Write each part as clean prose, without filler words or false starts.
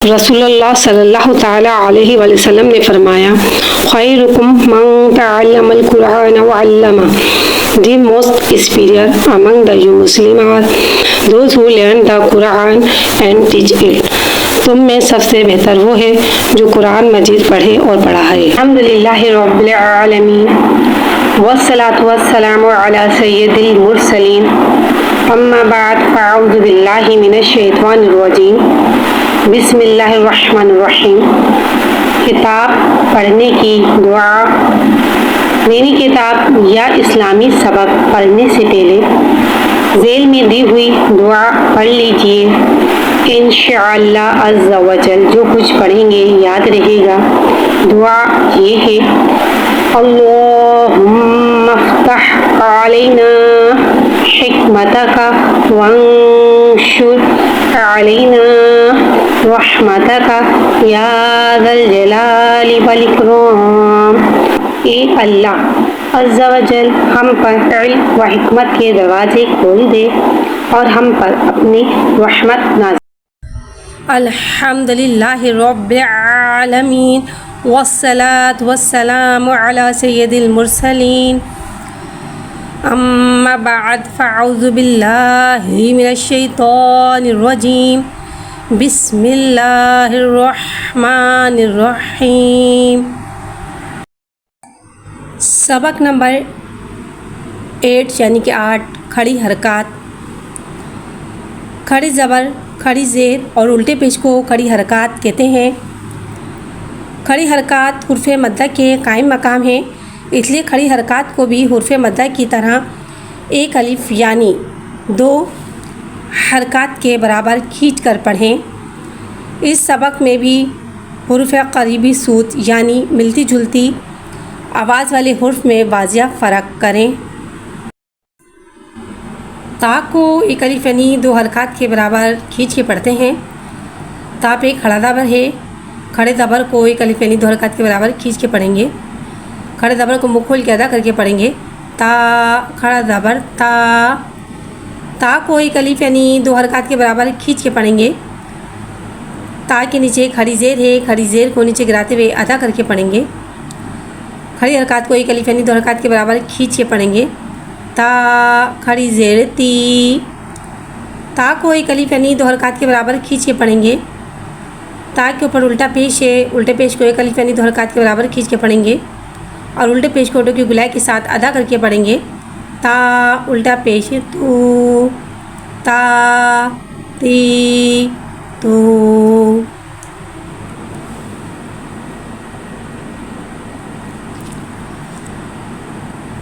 रसूलुल्लाह सल्लल्लाहु ताला अलैहि वसल्लम ने फरमाया, खैरुकुम मन तअल्लमल कुरान व अल्लमा। The most superior among the you Muslim are those who learn the Quran and teach it. तुम में सबसे बेहतर वो है जो कुरान मजीद पढ़े और पढ़ाए। अल्हम्दुलिल्लाहि रब्बिल आलमीन वस्सलातु वस्सलामु अला सय्यिदिल मुरसलीन अम्मा बाद फ़अऊज़ु बिल्लाहि मिनश शैतानिर रजीम बिस्मिल्लाहिर्रहमानिर्रहीम। किताब पढ़ने की दुआ। मेरी किताब या इस्लामी सबक पढ़ने से पहले ज़ेल में दी हुई दुआ पढ़ लीजिए। इंशाअल्लाह अज़्ज़ा वजल जो कुछ पढ़ेंगे याद रहेगा। दुआ ये है, अल्लाहुम्मा फ़्तह अलैना हिकमतका वंशुर अलैना रहमतका या ज़ल जलाली वल इकराम। ए अल्लाह अज़्ज़ा वजल हम पर इल्म व हिकमत के दरवाजे खोल दे और हम पर अपनी रहमत नाज़िल। अल्हम्दुलिल्लाहि रब्बिल आलमीन वस्सलातु वस्सलामु अला सय्यिदिल मुरसलीन अम्मा बाद फ़अऊज़ु बिल्लाहि मिनश शैतानिर रजीम बिस्मिल्लाहिर्रहमानिर्रहीम। सबक नंबर 8 यानी कि 8 खड़ी हरकत। खड़ी ज़बर, खड़ी ज़ेर और उल्टे पेश को खड़ी हरकत कहते हैं। खड़ी हरकत हुर्फ़े मद्दा के कायम मकाम है, इसलिए खड़ी हरकत को भी हुर्फ़े मद्दा की तरह एक अलिफ यानी 2 हरकत के बराबर खींच कर पढ़ें। इस सबक में भी हुर्फ़ करीबी सूत यानी मिलती जुलती आवाज़ वाले हुर्फ़ में वाज़िया फ़र्क करें। ता को एक अलिफ यानी 2 हरकत के बराबर खींच के पढ़ते हैं। ता पे खड़ा ज़बर है, खड़े ज़बर को एक अलिफ यानी 2 हरकत के बराबर खींच के पढ़ेंगे। खड़े ज़बर को मुँह खोल के अदा करके पढ़ेंगे। ता खड़ा ज़बर ता। ता को एक अलिफ यानी 2 हरकत के बराबर खींच के पढ़ेंगे। ता के नीचे खड़ी ज़ेर है, खड़ी ज़ेर को नीचे गिराते हुए अदा करके पढ़ेंगे। खड़ी हरकत को एक अलिफ यानी 2 हरकत के बराबर खींच के पढ़ेंगे। ता खड़ी ज़ेर ती। ता को एक अलिफ यानी 2 हरकत के बराबर खींच के पढ़ेंगे। ता के ऊपर उल्टा पेश है, उल्टे पेश को एक अलिफ यानी 2 हरकत के बराबर खींच के पढ़ेंगे और उल्टे पेश को ऑटो की गुलाई के साथ अदा करके पढ़ेंगे। ता उल्टा पेश तू, ता ती तू।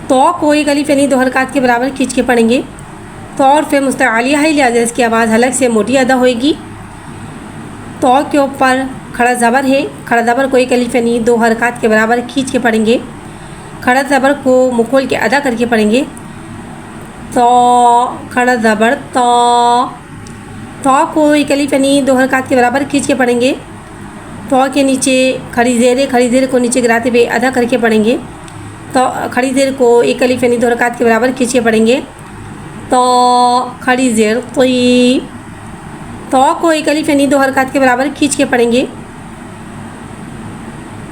तो को एक अलिफ यानी 2 हरकत के बराबर खींच के पढ़ेंगे। तो और फिर मुस्तआलिया है, लिहाजा इसकी आवाज़ हलक से मोटी अदा होएगी। तो के ऊपर खड़ा ज़बर है, खड़ा ज़बर को एक अलिफ यानी 2 हरकत के बराबर खींच के पढ़ेंगे। खड़ा ज़बर को मुँह खोल के अदा करके पढ़ेंगे। तो खड़ा ज़बर तो को एक अलिफ यानी 2 हरकत के बराबर खींच के पढ़ेंगे। तो के नीचे खड़ी ज़ेर है, खड़ी ज़ेर को नीचे गिराते हुए अदा करके पढ़ेंगे। तो खड़ी ज़ेर को एक अलिफ यानी 2 हरकत के बराबर खींच के पढ़ेंगे। तो खड़ी ज़ेर तोई। तो को एक अलिफ यानी 2 हरकत के बराबर खींच के पढ़ेंगे।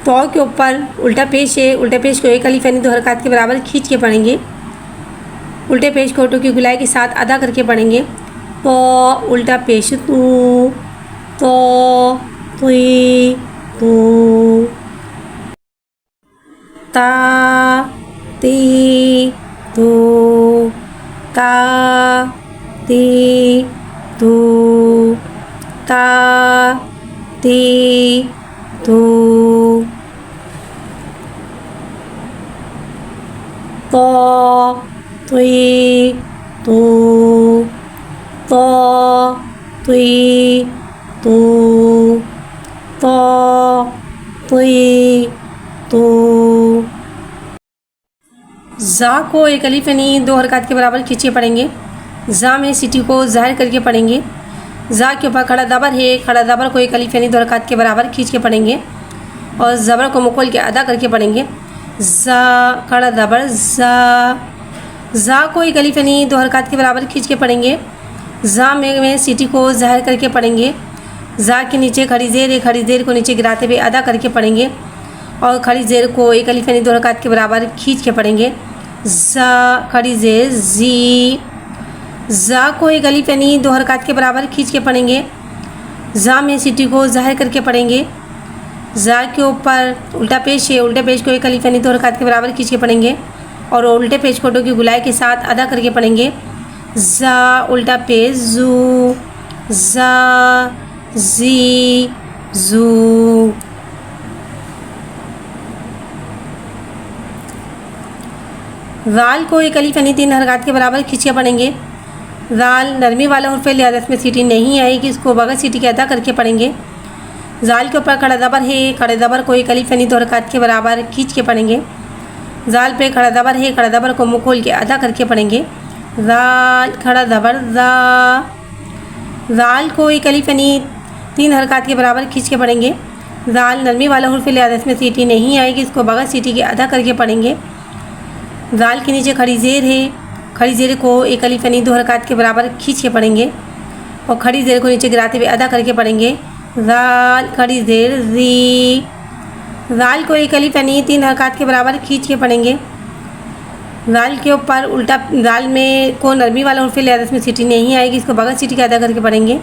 तो के ऊपर उल्टा पेश है, उल्टे पेश को एक अलिफ यानी 2 हरकत के बराबर खींच के पढ़ेंगे। उल्टे पेश को ऑटो की गुलाई के साथ अदा करके पढ़ेंगे। तो उल्टा पेश तू, तो तुई तू। ता ती तू, ता ती तू, ता ती तू। तो तुई तू, तो तुई तू, तो तुई तू। ज़ा को एक अलिफ यानी 2 हरकत के बराबर खींच के पढ़ेंगे। ज़ा में सिटी को ज़ाहिर करके पढ़ेंगे। ज़ा के ऊपर खड़ा ज़बर है, खड़ा ज़बर को एक अलिफ यानी 2 हरकत के बराबर खींच के पढ़ेंगे और ज़बर को मुक़ल के अदा करके पढ़ेंगे। ज़ा खड़ा ज़बर ज़ा। ज़ा को एक अलिफ यानी 2 हरकत के बराबर खींच के पढ़ेंगे। ज़ा में सिटी को ज़ाहिर करके पढ़ेंगे। ज़ा के नीचे खड़ी ज़ेर है, खड़ी ज़ेर को नीचे गिराते हुए अदा करके पढ़ेंगे और खड़ी ज़ेर को एक अलिफ यानी 2 हरकत के बराबर खींच के पढ़ेंगे। ज़ा खड़ी ज़ेर ज़ी। ज़ा को एक अलिफ यानी 2 हरकत के बराबर खींच के पढ़ेंगे। ज़ा में सिटी को ज़ाहिर करके पढ़ेंगे। ज़ा के ऊपर उल्टा पेश है, उल्टे पेश को एक अलिफ यानी 2 हरकत के बराबर खींच के पढ़ेंगे और उल्टे पेश को की गुलाई के साथ अदा करके पढ़ेंगे। ज़ा उल्टा पेश ज़ू। ज़ा ज़ी ज़ू। ज़ाल को एक अलिफ यानी 3 हरकत के बराबर खींच के पढ़ेंगे। ज़ाल नरमी वाला हुर्फ़ है, लिहाजा इसमें सीटी नहीं आएगी, इसको बगैर सीटी के अदा करके पढ़ेंगे। ज़ाल के ऊपर खड़ा ज़बर है, खड़े ज़बर को एक अलिफ यानी 2 हरकत के बराबर खींच के पढ़ेंगे। ज़ाल पे खड़ा ज़बर है, खड़ा ज़बर को मुँह खोल के अदा करके पढ़ेंगे। ज़ाल खड़ा ज़बर ज़ा। ज़ाल को एक अलिफ यानी 3 हरकत के बराबर खींच के पढ़ेंगे। ज़ाल नरमी वाला हुर्फ़ है, लिहाजा इसमें सीटी नहीं आएगी, इसको बगैर सीटी के अदा करके पढ़ेंगे। ज़ाल के नीचे खड़ी ज़ेर है, खड़ी ज़ेर को एक अलिफ यानी 2 हरकत के बराबर खींच के पढ़ेंगे और खड़ी ज़ेर को नीचे गिराते हुए अदा करके पढ़ेंगे। ज़ाल खड़ी ज़ेर ज़ी। ज़ाल को एक अलिफ यानी 3 हरकत के बराबर खींच के पढ़ेंगे। ज़ाल के ऊपर उल्टा ज़ाल में को नरमी वाला हुर्फ़ है, लिहाजा इसमें सीटी नहीं आएगी, इसको बगैर सीटी के अदा करके पढ़ेंगे।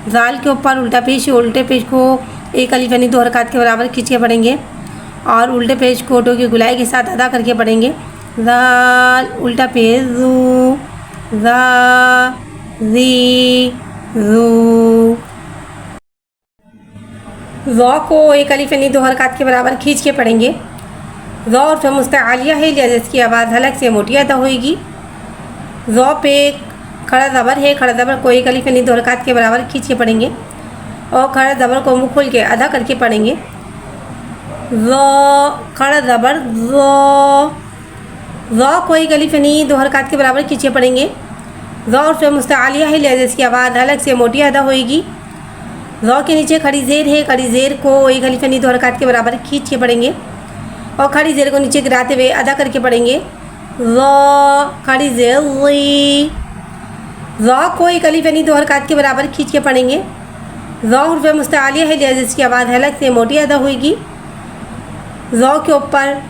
ज़ाल के ऊपर उल्टा पेश है, उल्टे पेश को एक अलिफ यानी 2 हरकत के बराबर खींच के पढ़ेंगे और उल्टे पेश को टो की गुलाई के साथ अदा करके पढ़ेंगे। ज़ाल उल्टा पेश ज़ू। ज़ा ज़ी ज़ू। ज़ौ को एक अलिफ यानी 2 हरकत के बराबर खींच के पढ़ेंगे। ज़ौ और मुस्तआलिया है, लिहाजा इसकी आवाज़ हलक से मोटी अदा होएगी। ज़ौ पे खड़ा ज़बर है, खड़ा ज़बर को एक अलिफ यानी 2 हरकत के बराबर खींच के पढ़ेंगे और खड़ा ज़बर को मुँह खोल के अदा करके पढ़ेंगे। ज़ौ खड़ा ज़बर ज़ौ। ज़ौ को एक अलिफ यानी 2 हरकत के बराबर खींच के पढ़ेंगे। ज़ौ और मुस्तआलिया है, लिहाजा इसकी आवाज़ हलक से मोटी अदा होएगी। ज़ौ के नीचे खड़ी ज़ेर है, खड़ी ज़ेर को एक अलिफ यानी 2 हरकत के बराबर खींच के पढ़ेंगे और खड़ी ज़ेर को नीचे गिराते हुए अदा करके पढ़ेंगे। ज़ौ खड़ी ज़ेर ज़ी। ज़ौ को एक अलिफ यानी 2 हरकत के बराबर खींच के पढ़ेंगे। ज़ौ हुर्फ़ मुस्तआलिया है, लिहाजा इसकी आवाज़ हलक से मोटी अदा होएगी। ज़ौ के ऊपर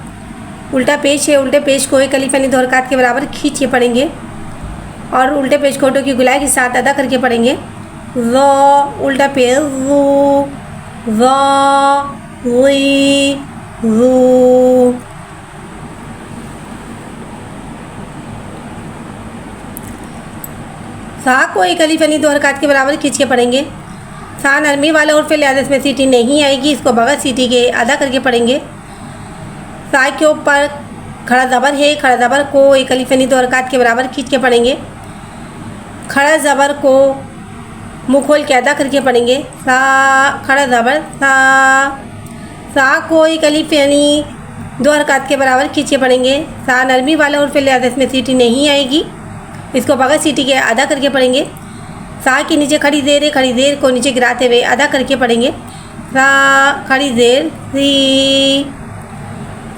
उल्टा पेश है, उल्टे पेश को एक अलिफ यानी 2 हरकत के बराबर खींच के पढ़ेंगे और उल्टे पेश को की गुलाई के साथ अदा करके पढ़ेंगे। ज़ौ उल्टा पेश ज़ू। ज़ा ज़ी ज़ू। सा को एक अलिफ यानी 2 हरकत के बराबर खींच के पढ़ेंगे। सा नरमी वाला हुर्फ़ है, लिहाजा इसमें सीटी नहीं आएगी, इसको बगैर सीटी के अदा करके पढ़ेंगे। सा के ऊपर खड़ा ज़बर है, खड़ा ज़बर को एक अलिफ यानी 2 हरकत के बराबर खींच के पढ़ेंगे। खड़ा ज़बर को मुँह खोल के अदा करके पढ़ेंगे। सा खड़ा ज़बर सा। सा को एक अलिफ यानी 2 हरकत के बराबर खींच के पढ़ेंगे। सा नरमी वाला हुर्फ़ है, लिहाजा इसमें सीटी नहीं आएगी, इसको बगैर सीटी के अदा करके पढ़ेंगे। सा के नीचे खड़ी ज़ेर है, खड़ी ज़ेर को नीचे गिराते हुए अदा करके पढ़ेंगे। सा खड़ी ज़ेर ज़ी।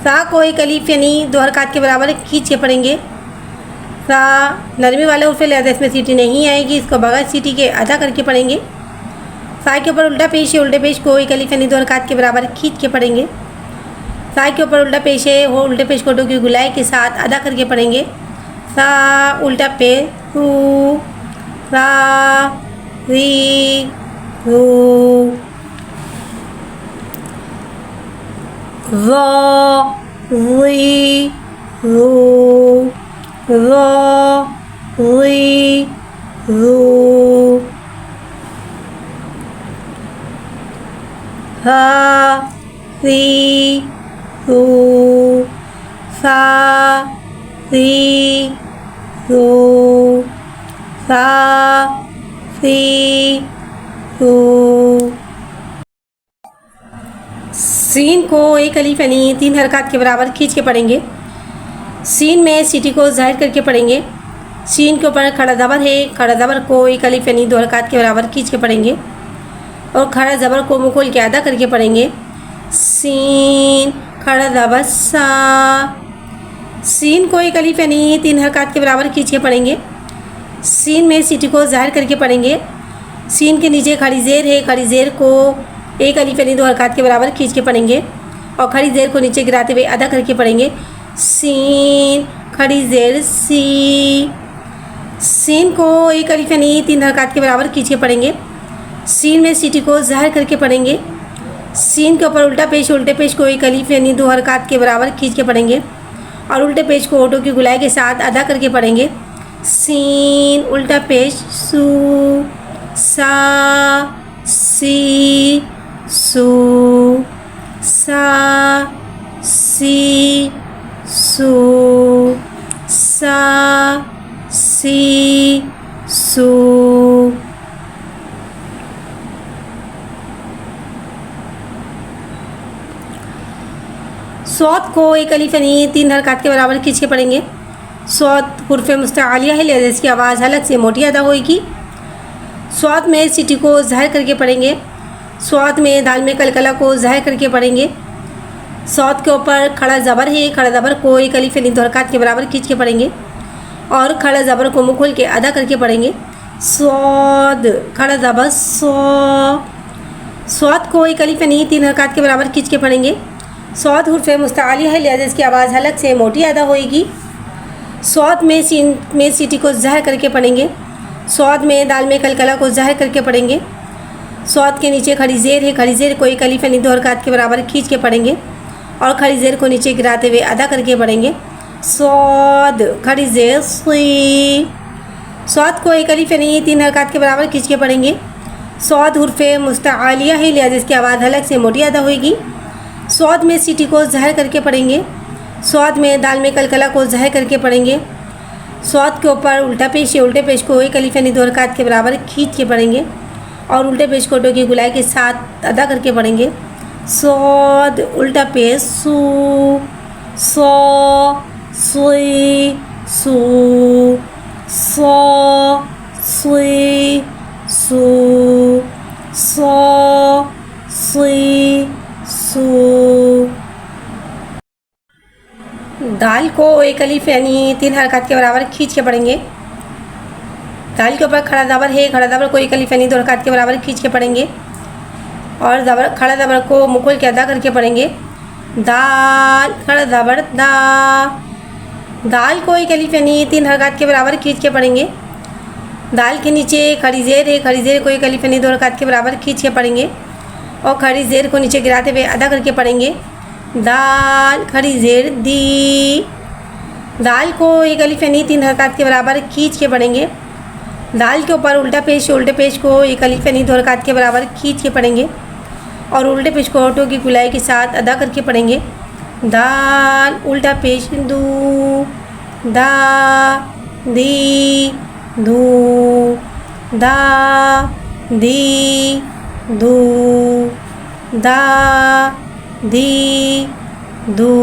सा को एक अलिफ यानी 2 हरकत के बराबर खींच के पढ़ेंगे। सा नरमी वाला हुर्फ़ है, लिहाजा इसमें सीटी नहीं आएगी, इसको बगैर सीटी के अदा करके पढ़ेंगे। सा के ऊपर उल्टा पेश है, उल्टे पेश को एक अलिफ यानी 2 हरकत के बराबर खींच के पढ़ेंगे। सा के ऊपर उल्टा पेश है, वो उल्टे पेश को टो की गुलाई के साथ अदा करके पढ़ेंगे। सा उल्टा पेश ज़ू। ज़ा ज़ी ज़ू। ज़ा ज़ी ज़ू। ज़ा ज़ी ज़ू। सा ज़ी ज़ू। सा ज़ी ज़ू। सा ज़ी ज़ू। सीन को एक अलिफ यानी 3 हरकत के बराबर खींच के पढ़ेंगे। सीन में सिटी को ज़ाहिर करके पढ़ेंगे। सीन के ऊपर खड़ा ज़बर है, खड़ा ज़बर को एक अलिफ यानी 2 हरकत के बराबर खींच के पढ़ेंगे और खड़ा ज़बर को मुँह खोल के अदा करके पढ़ेंगे। सीन, खड़ा ज़बर सा। सीन को एक अलिफ यानी 3 हरकत के बराबर खींच के पढ़ेंगे। सीन में सिटी को ज़ाहिर करके पढ़ेंगे। सीन के नीचे खड़ी ज़ेर है, खड़ी ज़ेर को एक अलिफ यानी 2 हरकत के बराबर खींच के पढ़ेंगे और खड़ी ज़ेर को नीचे गिराते हुए अदा करके पढ़ेंगे। सीन, खड़ी ज़ेर सी। सीन को एक अलिफ यानी 3 हरकत के बराबर खींच के पढ़ेंगे। सीन में सिटी को ज़ाहिर करके पढ़ेंगे। सीन के ऊपर उल्टा पेश को एक अलिफ यानी 2 हरकत के बराबर खींच के पढ़ेंगे और उल्टे पेश को होठों की गुलाई के साथ अदा करके पढ़ेंगे। सीन, उल्टा पेश सू, सा, सी, सू, सा, सी, सू, सा, सी, सू। सौत को एक अलिफ यानी 3 हरकत के बराबर खींच के पढ़ेंगे। सौत हुर्फ मुस्तआलिया है, लिहाजा इसकी आवाज़ हलक से मोटी अदा होगी। सौत में सिटी को ज़ाहिर करके पढ़ेंगे। सौत में दाल में कलकला को ज़ाहिर करके पढ़ेंगे। सौत के ऊपर खड़ा ज़बर है, खड़ा ज़बर को एक अलिफ यानी 2 हरकत के बराबर खींच के पढ़ेंगे और खड़ा ज़बर को मुँह खोल के अदा करके पढ़ेंगे। सौद, खड़ा ज़बर सौ। सौत को एक अलिफ यानी 3 हरकत के बराबर खींच के पढ़ेंगे। सौत हुर्फ मुस्तआलिया है, लिहाजा इसकी आवाज़ हलक से मोटी अदा होगी। सौत में सीन में सिटी को ज़ाहिर करके पढ़ेंगे। सौत में दाल में कलकला को ज़ाहिर करके पढ़ेंगे। सौत के नीचे खड़ी ज़ेर है, खड़ी ज़ेर को एक अलिफ यानी 2 हरकत के बराबर खींच के पढ़ेंगे और खड़ी ज़ेर को नीचे गिराते हुए अदा करके पढ़ेंगे। सौद, खड़ी ज़ेर सी। सौत को एक अलिफ यानी 3 हरकत के बराबर खींच के पढ़ेंगे। सौत हुर्फ मुस्तआलिया है, लिहाजा इसकी आवाज़ हलक से मोटी अदा होगी। सौत में सिटी को ज़ाहिर करके पढ़ेंगे। सौत में दाल में कलकला को ज़ाहिर करके पढ़ेंगे। सौत के ऊपर उल्टा पेश है, उल्टे पेश को एक अलिफ यानी 2 हरकत के बराबर खींच के पढ़ेंगे और उल्टे पेश को होठों की गुलाई के साथ अदा करके पढ़ेंगे। सौद, उल्टा पेश सू, सौ, सुई, सू, सौ, सुई, सू, सौ, सुई, सू। दाल को एक अलिफ यानी 3 हरकत के बराबर खींच के पढ़ेंगे। दाल के ऊपर खड़ा ज़बर है, खड़ा ज़बर को एक अलिफ यानी 2 हरकत के बराबर खींच के पढ़ेंगे और खड़ा ज़बर को मुँह खोल के अदा करके पढ़ेंगे। दाल, खड़ा ज़बर दा। दाल को एक अलिफ यानी 3 हरकत के बराबर खींच के पढ़ेंगे। दाल के नीचे खड़ी ज़ेर है, खड़ी ज़ेर को एक अलिफ यानी 2 हरकत के बराबर खींच के पढ़ेंगे और खड़ी ज़ेर को नीचे गिराते हुए अदा करके पढ़ेंगे। दाल, खड़ी ज़ेर दी। दाल को एक अलिफ यानी 3 हरकत के बराबर खींच के पढ़ेंगे। दाल के ऊपर उल्टा पेश को एक अलिफ यानी 2 हरकत के बराबर खींच के पढ़ेंगे और उल्टे पेश को होठों की गुलाई के साथ अदा करके पढ़ेंगे। दाल, उल्टा पेश दू, दा, दी, दू, दा, दी, दू, दा, दी, दू।